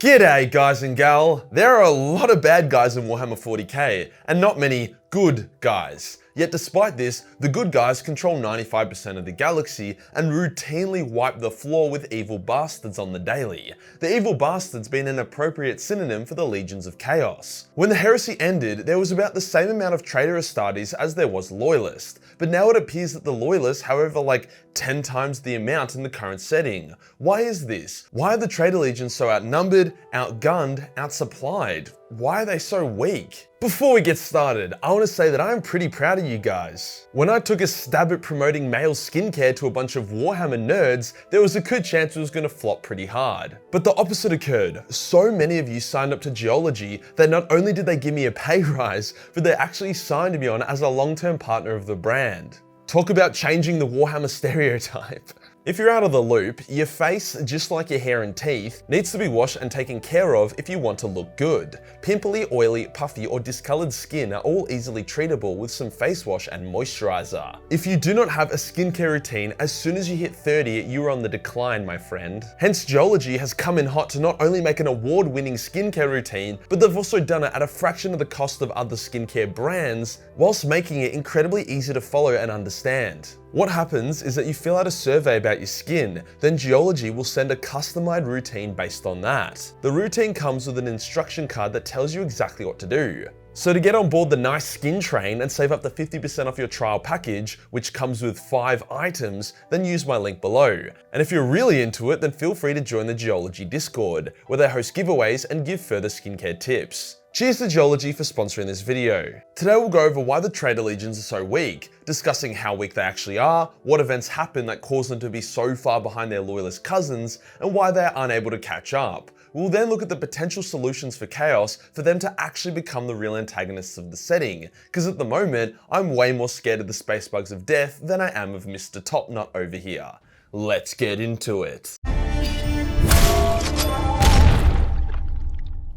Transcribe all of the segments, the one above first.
G'day guys and gal. There are a lot of bad guys in Warhammer 40k, and not many good guys. Yet despite this, the good guys control 95% of the galaxy and routinely wipe the floor with evil bastards on the daily. The evil bastards being an appropriate synonym for the legions of chaos. When the heresy ended, there was about the same amount of traitor Astartes as there was loyalist, but now it appears that the loyalists, however, like 10 times the amount in the current setting. Why is this? Why are the traitor legions so outnumbered, outgunned, outsupplied? Why are they so weak? Before we get started, I want to say that I am pretty proud of you guys. When I took a stab at promoting male skincare to a bunch of Warhammer nerds, there was a good chance it was going to flop pretty hard. But the opposite occurred. So many of you signed up to Geology that not only did they give me a pay rise, but they actually signed me on as a long-term partner of the brand. Talk about changing the Warhammer stereotype. If you're out of the loop, your face, just like your hair and teeth, needs to be washed and taken care of if you want to look good. Pimply, oily, puffy, or discolored skin are all easily treatable with some face wash and moisturizer. If you do not have a skincare routine, as soon as you hit 30, you are on the decline, my friend. Hence, Geology has come in hot to not only make an award-winning skincare routine, but they've also done it at a fraction of the cost of other skincare brands, whilst making it incredibly easy to follow and understand. What happens is that you fill out a survey about your skin, then Geology will send a customized routine based on that. The routine comes with an instruction card that tells you exactly what to do. So to get on board the nice skin train and save up to 50% off your trial package, which comes with 5 items, then use my link below. And if you're really into it, then feel free to join the Geology Discord, where they host giveaways and give further skincare tips. Cheers to Geology for sponsoring this video. Today we'll go over why the traitor legions are so weak, discussing how weak they actually are, what events happen that cause them to be so far behind their loyalist cousins, and why they are unable to catch up. We'll then look at the potential solutions for chaos for them to actually become the real antagonists of the setting, because at the moment, I'm way more scared of the space bugs of death than I am of Mr. Topnut over here. Let's get into it.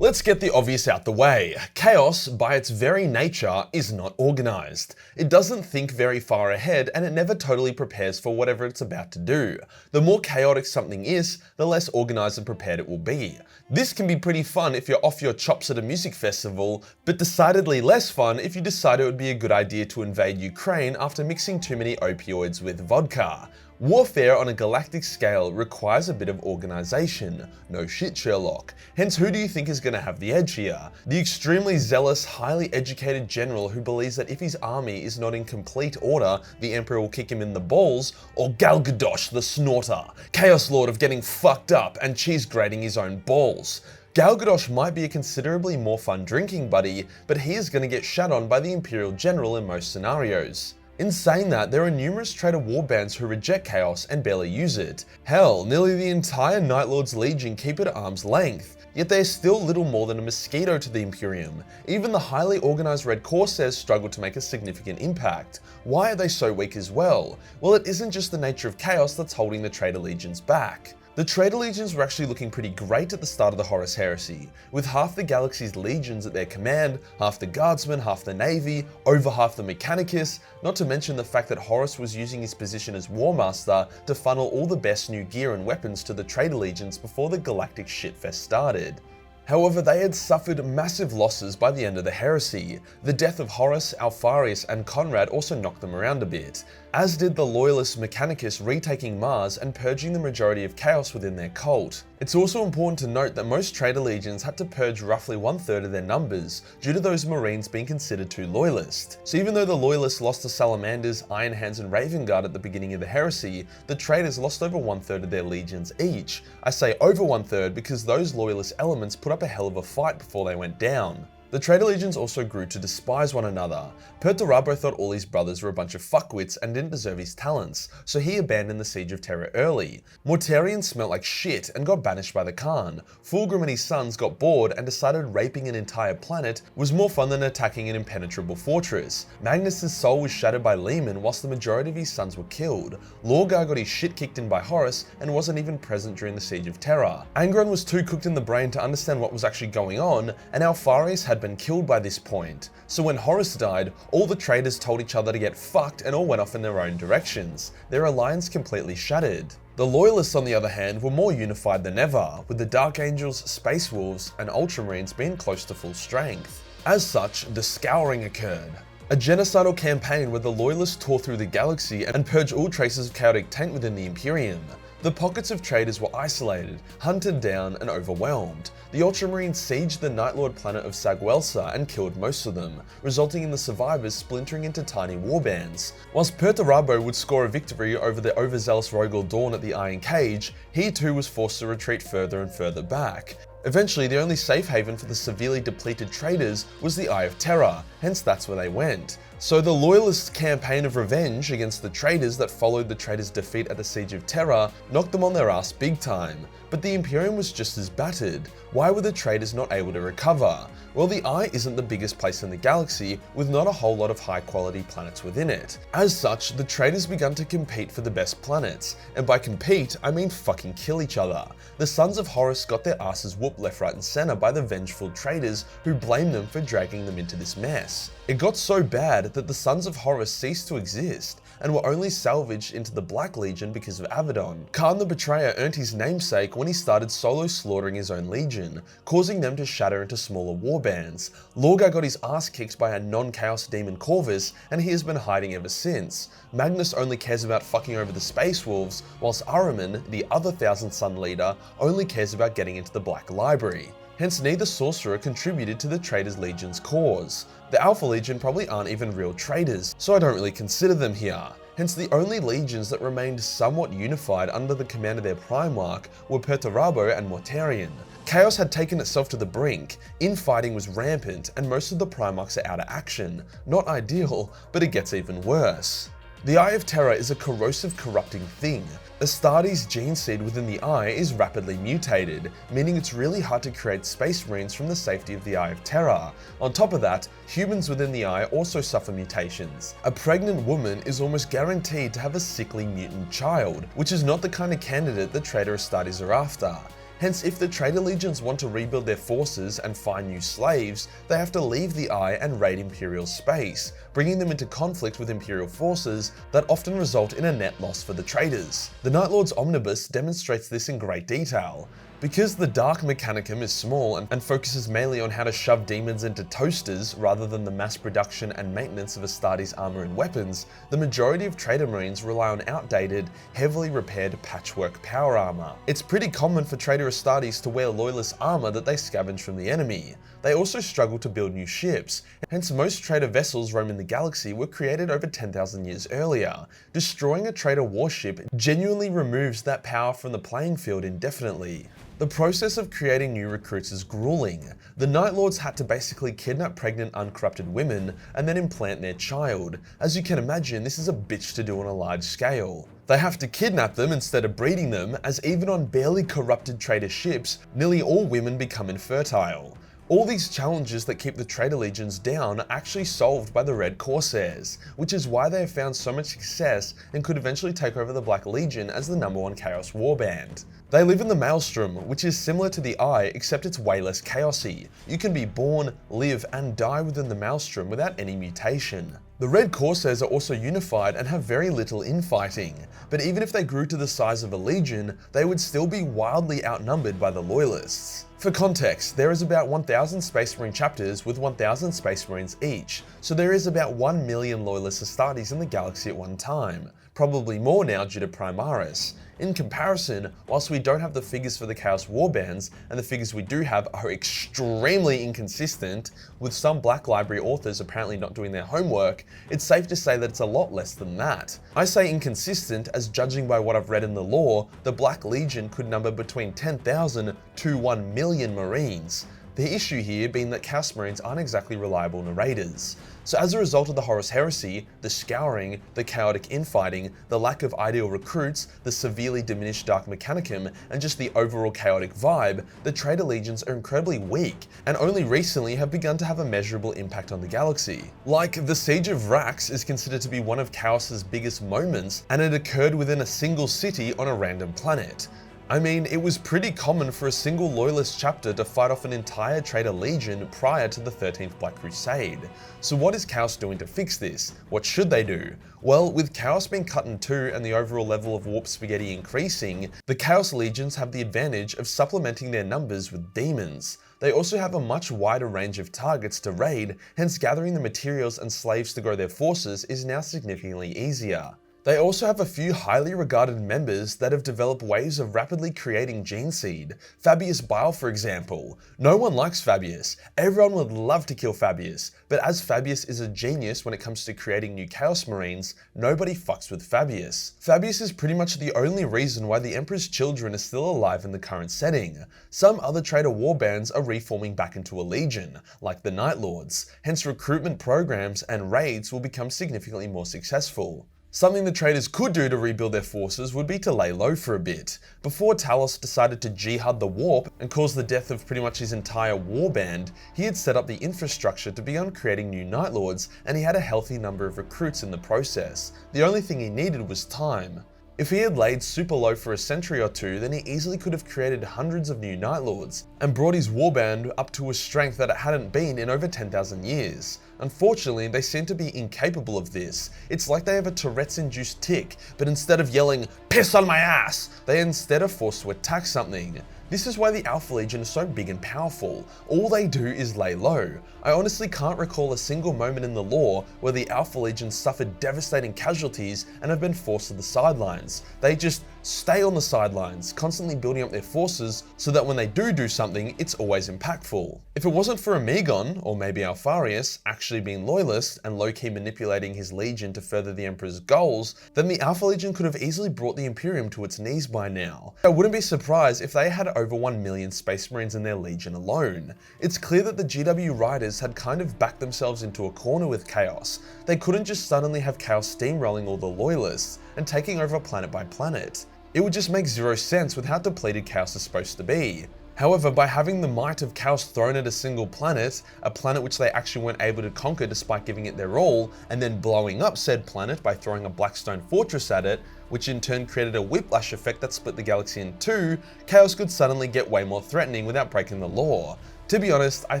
Let's get the obvious out the way. Chaos, by its very nature, is not organized. It doesn't think very far ahead, and it never totally prepares for whatever it's about to do. The more chaotic something is, the less organized and prepared it will be. This can be pretty fun if you're off your chops at a music festival, but decidedly less fun if you decide it would be a good idea to invade Ukraine after mixing too many opioids with vodka. Warfare on a galactic scale requires a bit of organization. No shit, Sherlock. Hence, who do you think is going to have the edge here? The extremely zealous, highly educated general who believes that if his army is not in complete order, the Emperor will kick him in the balls, or Gal Gadot the Snorter, Chaos Lord of getting fucked up and cheese grating his own balls. Gal Gadot might be a considerably more fun drinking buddy, but he is going to get shat on by the Imperial General in most scenarios. In saying that, there are numerous traitor warbands who reject chaos and barely use it. Hell, nearly the entire Night Lord's Legion keep it at arm's length, yet they are still little more than a mosquito to the Imperium. Even the highly organized Red Corsairs struggle to make a significant impact. Why are they so weak as well? Well, it isn't just the nature of chaos that's holding the traitor legions back. The traitor legions were actually looking pretty great at the start of the Horus Heresy, with half the galaxy's legions at their command, half the guardsmen, half the navy, over half the mechanicus, not to mention the fact that Horus was using his position as War Master to funnel all the best new gear and weapons to the traitor legions before the galactic shitfest started. However, they had suffered massive losses by the end of the heresy. The death of Horus, Alpharius, and Conrad also knocked them around a bit, as did the loyalist Mechanicus retaking Mars and purging the majority of chaos within their cult. It's also important to note that most traitor legions had to purge roughly 1/3 of their numbers, due to those Marines being considered too loyalist. So even though the loyalists lost to Salamanders, Iron Hands, and Raven Guard at the beginning of the heresy, the traitors lost over 1/3 of their legions each. I say over 1/3 because those loyalist elements put up a hell of a fight before they went down. The traitor legions also grew to despise one another. Perturabo thought all his brothers were a bunch of fuckwits and didn't deserve his talents, so he abandoned the Siege of Terra early. Mortarion smelt like shit and got banished by the Khan. Fulgrim and his sons got bored and decided raping an entire planet was more fun than attacking an impenetrable fortress. Magnus's soul was shattered by Lehman whilst the majority of his sons were killed. Lorgar got his shit kicked in by Horus and wasn't even present during the Siege of Terra. Angron was too cooked in the brain to understand what was actually going on, and Alpharius had been killed by this point. So when Horus died, all the traitors told each other to get fucked and all went off in their own directions. Their alliance completely shattered. The Loyalists, on the other hand, were more unified than ever, with the Dark Angels, Space Wolves, and Ultramarines being close to full strength. As such, the Scouring occurred, a genocidal campaign where the Loyalists tore through the galaxy and purged all traces of chaotic taint within the Imperium. The pockets of traitors were isolated, hunted down, and overwhelmed. The Ultramarines sieged the Night Lord planet of Saguelsa and killed most of them, resulting in the survivors splintering into tiny warbands. Whilst Perturabo would score a victory over the overzealous Rogal Dawn at the Iron Cage, he too was forced to retreat further and further back. Eventually, the only safe haven for the severely depleted traitors was the Eye of Terror, hence that's where they went. So the Loyalists' campaign of revenge against the traitors that followed the traitors' defeat at the Siege of Terra knocked them on their ass big time. But the Imperium was just as battered. Why were the traitors not able to recover? Well, the Eye isn't the biggest place in the galaxy, with not a whole lot of high quality planets within it. As such, the traitors began to compete for the best planets, and by compete, I mean fucking kill each other. The Sons of Horus got their asses whooped left, right and center by the vengeful traitors who blamed them for dragging them into this mess. It got so bad that the Sons of Horus ceased to exist, and were only salvaged into the Black Legion because of Abaddon. Khan the Betrayer earned his namesake when he started solo slaughtering his own legion, causing them to shatter into smaller warbands. Lorgar got his ass kicked by a non-chaos demon Corvus, and he has been hiding ever since. Magnus only cares about fucking over the Space Wolves, whilst Ahriman, the other Thousand Sun leader, only cares about getting into the Black Library. Hence neither sorcerer contributed to the Traitors Legion's cause. The Alpha Legion probably aren't even real traitors, so I don't really consider them here. Hence the only legions that remained somewhat unified under the command of their Primarch were Perturabo and Mortarion. Chaos had taken itself to the brink, infighting was rampant, and most of the Primarchs are out of action. Not ideal, but it gets even worse. The Eye of Terror is a corrosive, corrupting thing. Astartes' gene seed within the Eye is rapidly mutated, meaning it's really hard to create Space Marines from the safety of the Eye of Terror. On top of that, humans within the Eye also suffer mutations. A pregnant woman is almost guaranteed to have a sickly mutant child, which is not the kind of candidate the traitor Astartes are after. Hence, if the traitor legions want to rebuild their forces and find new slaves, they have to leave the Eye and raid Imperial space, bringing them into conflict with Imperial forces that often result in a net loss for the traitors. The Night Lord's Omnibus demonstrates this in great detail. Because the Dark Mechanicum is small and focuses mainly on how to shove demons into toasters rather than the mass production and maintenance of Astartes' armor and weapons, the majority of Traitor Marines rely on outdated, heavily repaired patchwork power armor. It's pretty common for Traitor Astartes to wear Loyalist armor that they scavenge from the enemy. They also struggle to build new ships, hence most Traitor vessels roaming the galaxy were created over 10,000 years earlier. Destroying a Traitor warship genuinely removes that power from the playing field indefinitely. The process of creating new recruits is grueling. The Night Lords had to basically kidnap pregnant, uncorrupted women and then implant their child. As you can imagine, this is a bitch to do on a large scale. They have to kidnap them instead of breeding them, as even on barely corrupted traitor ships, nearly all women become infertile. All these challenges that keep the Traitor Legions down are actually solved by the Red Corsairs, which is why they have found so much success and could eventually take over the Black Legion as the #1 Chaos Warband. They live in the Maelstrom, which is similar to the Eye, except it's way less chaosy. You can be born, live, and die within the Maelstrom without any mutation. The Red Corsairs are also unified and have very little infighting, but even if they grew to the size of a legion, they would still be wildly outnumbered by the Loyalists. For context, there is about 1,000 Space Marine chapters with 1,000 Space Marines each, so there is about 1 million Loyalist Astartes in the galaxy at one time, probably more now due to Primaris. In comparison, whilst we don't have the figures for the Chaos Warbands, and the figures we do have are extremely inconsistent, with some Black Library authors apparently not doing their homework, it's safe to say that it's a lot less than that. I say inconsistent as, judging by what I've read in the lore, the Black Legion could number between 10,000 to 1 million Marines. The issue here being that Chaos Marines aren't exactly reliable narrators. So as a result of the Horus Heresy, the Scouring, the chaotic infighting, the lack of ideal recruits, the severely diminished Dark Mechanicum, and just the overall chaotic vibe, the Traitor Legions are incredibly weak, and only recently have begun to have a measurable impact on the galaxy. Like, the Siege of Rax is considered to be one of Chaos's biggest moments, and it occurred within a single city on a random planet. I mean, it was pretty common for a single Loyalist chapter to fight off an entire Traitor Legion prior to the 13th Black Crusade. So what is Chaos doing to fix this? What should they do? Well, with Chaos being cut in two and the overall level of warp spaghetti increasing, the Chaos Legions have the advantage of supplementing their numbers with demons. They also have a much wider range of targets to raid, hence gathering the materials and slaves to grow their forces is now significantly easier. They also have a few highly regarded members that have developed ways of rapidly creating gene seed. Fabius Bile, for example. No one likes Fabius. Everyone would love to kill Fabius, but as Fabius is a genius when it comes to creating new Chaos Marines, nobody fucks with Fabius. Fabius is pretty much the only reason why the Emperor's children are still alive in the current setting. Some other traitor warbands are reforming back into a legion, like the Night Lords, hence recruitment programs and raids will become significantly more successful. Something the traitors could do to rebuild their forces would be to lay low for a bit. Before Talos decided to jihad the warp and cause the death of pretty much his entire warband, he had set up the infrastructure to begin creating new Night Lords, and he had a healthy number of recruits in the process. The only thing he needed was time. If he had laid super low for a century or two, then he easily could have created hundreds of new Night Lords and brought his warband up to a strength that it hadn't been in over 10,000 years. Unfortunately, they seem to be incapable of this. It's like they have a Tourette's-induced tic, but instead of yelling, "Piss on my ass!" they instead are forced to attack something. This is why the Alpha Legion is so big and powerful. All they do is lay low. I honestly can't recall a single moment in the lore where the Alpha Legion suffered devastating casualties and have been forced to the sidelines. They just stay on the sidelines, constantly building up their forces so that when they do something, it's always impactful. If it wasn't for Amigon, or maybe Alfarius, actually being loyalist and low-key manipulating his legion to further the Emperor's goals, then the Alpha Legion could have easily brought the Imperium to its knees by now. I wouldn't be surprised if they had over 1 million Space Marines in their legion alone. It's clear that the GW writers had kind of backed themselves into a corner with Chaos. They couldn't just suddenly have Chaos steamrolling all the loyalists and taking over planet by planet. It would just make zero sense with how depleted Chaos is supposed to be. However, by having the might of Chaos thrown at a single planet, a planet which they actually weren't able to conquer despite giving it their all, and then blowing up said planet by throwing a Blackstone fortress at it, which in turn created a whiplash effect that split the galaxy in two, Chaos could suddenly get way more threatening without breaking the law. To be honest, I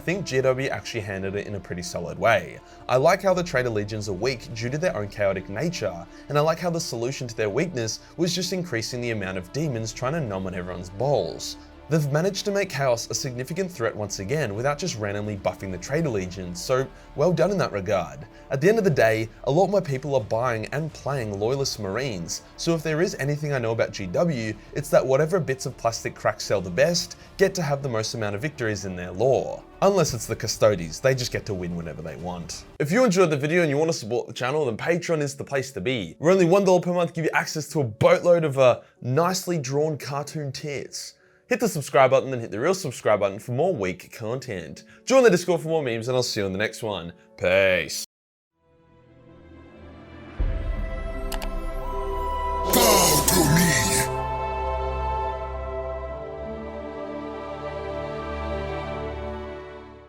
think GW actually handled it in a pretty solid way. I like how the Traitor Legions are weak due to their own chaotic nature, and I like how the solution to their weakness was just increasing the amount of demons trying to nom on everyone's balls. They've managed to make Chaos a significant threat once again without just randomly buffing the Traitor Legions, so well done in that regard. At the end of the day, a lot more people are buying and playing Loyalist Marines, so if there is anything I know about GW, it's that whatever bits of plastic crack sell the best, get to have the most amount of victories in their lore. Unless it's the Custodes, they just get to win whenever they want. If you enjoyed the video and you want to support the channel, then Patreon is the place to be. We're only $1 per month, give you access to a boatload of nicely drawn cartoon tits. Hit the subscribe button, then hit the real subscribe button for more weak content. Join the Discord for more memes, and I'll see you in the next one. Peace.